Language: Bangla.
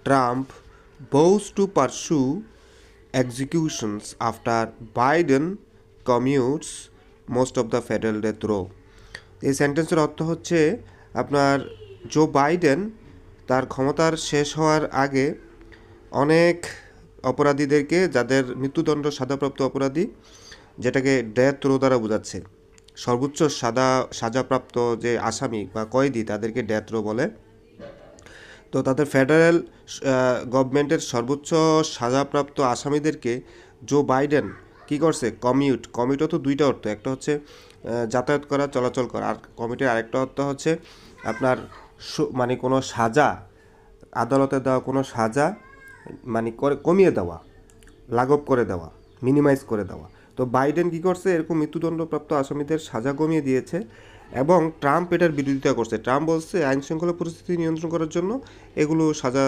Trump vows to pursue executions after Biden commutes most of the federal death row. এই সেন্টেন্সের অর্থ হচ্ছে আপনার জো বাইডেন তার ক্ষমতার শেষ হওয়ার আগে অনেক অপরাধীদেরকে, যাদের মৃত্যুদণ্ড সাজাপ্রাপ্ত অপরাধী, যেটাকে ডেথ রো দ্বারা বোঝাচ্ছে, সর্বোচ্চ সাজাপ্রাপ্ত যে আসামি বা কয়েদি তাদেরকে ডেথ রো বলে। তো তাদের ফেডারেল গভর্নমেন্টের সর্বোচ্চ সাজাপ্রাপ্ত আসামিদেরকে জো বাইডেন কী করছে, কমিউটও তো দুইটা অর্থ, একটা হচ্ছে যাতায়াত করা, চলাচল করা, আর কমিটির আরেকটা অর্থ হচ্ছে আপনার মানে কোনো সাজা, আদালতে দেওয়া কোনো সাজা মানে কমিয়ে দেওয়া, লাঘব করে দেওয়া, মিনিমাইজ করে দেওয়া। তো বাইডেন কী করছে, এরকম মৃত্যুদণ্ডপ্রাপ্ত আসামিদের সাজা কমিয়ে দিয়েছে এবং ট্রাম্প এটার বিরোধিতা করছে। ট্রাম্প বলছে আইন শৃঙ্খলা পরিস্থিতি নিয়ন্ত্রণ করার জন্য এগুলো সাজা